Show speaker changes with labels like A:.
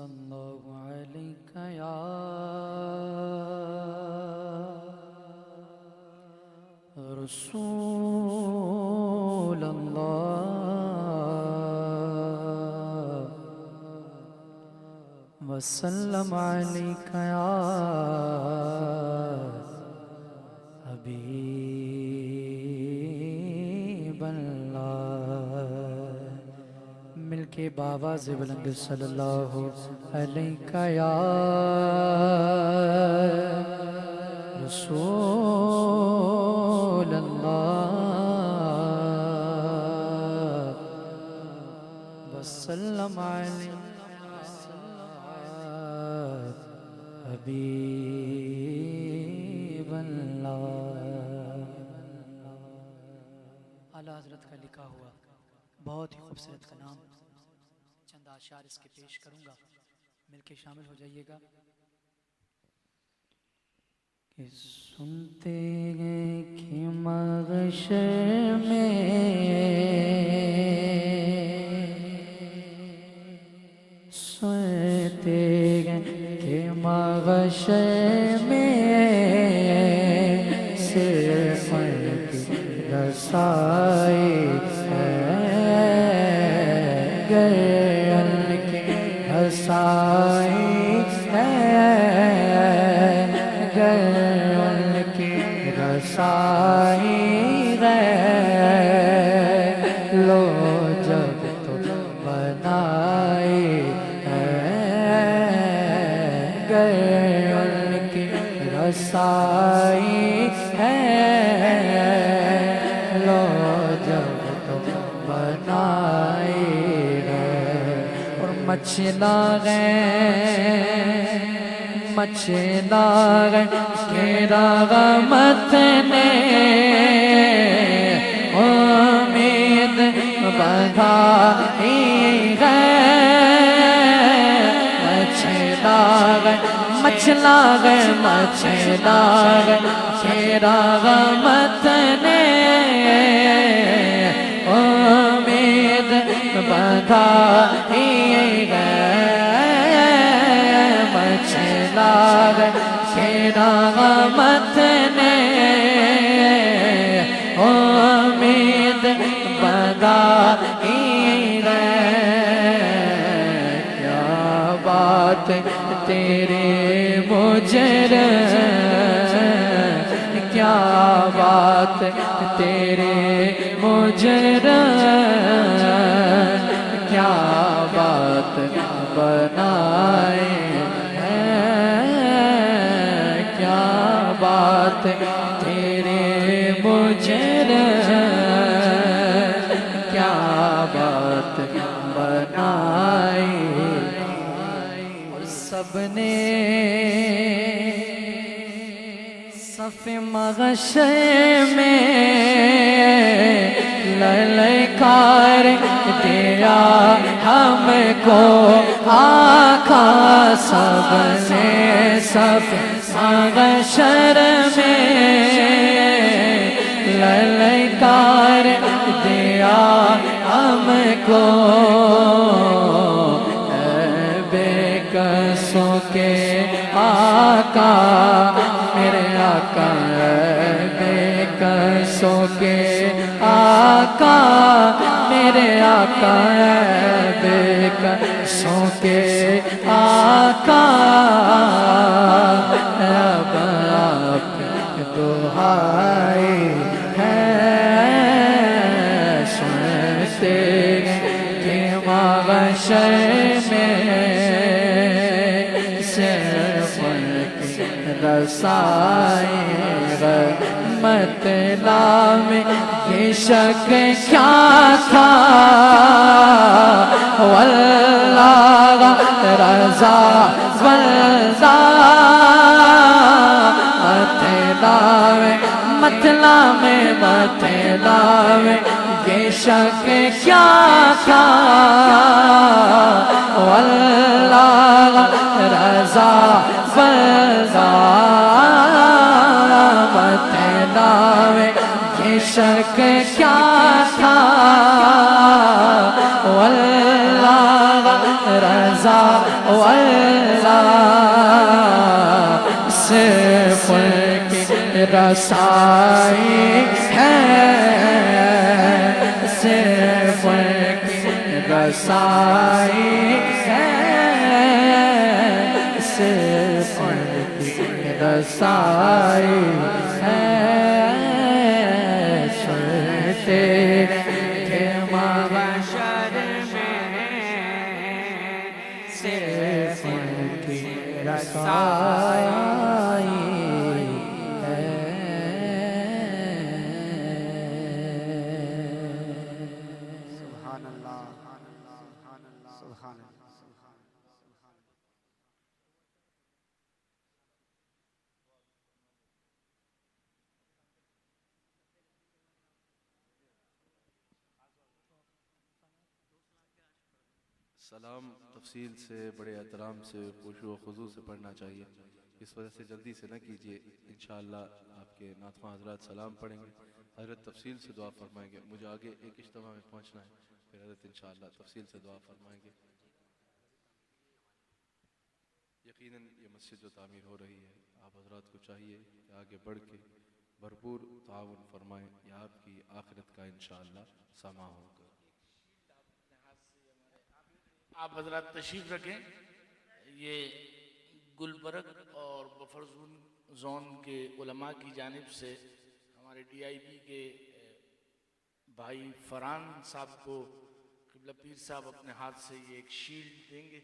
A: اللہ علیہ یا رسول اللہ وسلم علیک یا حبیب اللہ مل کے بآواز بلند صلی اللہ علیہ یا رسول اللہ وسلم علیہ حبیب اللہ۔ اعلیٰ حضرت کا لکھا ہوا بہت ہی خوبصورت کلام چند اشعار اس کے پیش کروں گا، مل کے شامل ہو جائیے گا۔ کہ سنتے ہیں کہ محشر میں سنتے ہیں کہ محشر میں صرف کی رسائی ہے، گرل کی رسائی ہے، گرل کی رسائی ہے، لو جب تو بنائی ہے، گرل کی رسائی ہے، لو جب تو بنائی ہے۔ اور مچھلا گئے کہ رغمت نے امید بندھائی ہے، مچھلا گئے کہ رغمت نے امید بندھائی ہے، مچھلا گئے کہ رغمت نے امید بندھائی ہے۔ کیا بات تیرے مجرم، کیا بات تیرے مجرم، کیا بات بنائے ہیں، کیا بات تیرے مجرم، کیا بات بنائے۔ اور سب نے صف محشر میں للکار دیا ہم کو آقا، سب نے صف محشر میں للکار دیا ہم کو، بے قصوں کے آقا میرے آقا، بے قصوں کے آقا میرے آقا، بے قصوں کے آقا، اب آپ دعائی ہے، سنتے کہ محشر میں صرف رسائی مطلع میں یہ شک کیا تھا، واللہ رضا مطلع میں یہ شک کیا تھا، واللہ رضا یہ شک کیا تھا، واللہ رضا
B: واللہ صرف ان کی رسائی ہے، صرف ان کی رسائی ہے، صرف ان کی رسائی ہے، سنتے تھے محشر میں صرف ان کی رسائی ہے۔
C: سبحان اللہ، سبحان اللہ، سبحان اللہ۔
D: سلام تفصیل سے، بڑے احترام سے، خشوع و خضوع سے پڑھنا چاہیے، اس وجہ سے جلدی سے نہ کیجیے۔ انشاءاللہ آپ کے ناطقہ حضرات سلام پڑھیں گے، حضرت تفصیل سے دعا فرمائیں گے۔ مجھے آگے ایک اجتماع میں پہنچنا ہے، پھر حضرت انشاءاللہ تفصیل سے دعا فرمائیں گے۔ یقیناً یہ مسجد جو تعمیر ہو رہی ہے، آپ حضرات کو چاہیے کہ آگے بڑھ کے بھرپور تعاون فرمائیں، یہ آپ کی آخرت کا انشاءاللہ سامان ہوگا۔
E: آپ حضرات تشریف رکھیں۔ یہ گلبرگ اور بفر زون کے علماء کی جانب سے ہمارے ڈی آئی بی کے بھائی فرحان صاحب کو قبلہ پیر صاحب اپنے ہاتھ سے یہ ایک شیلڈ دیں گے۔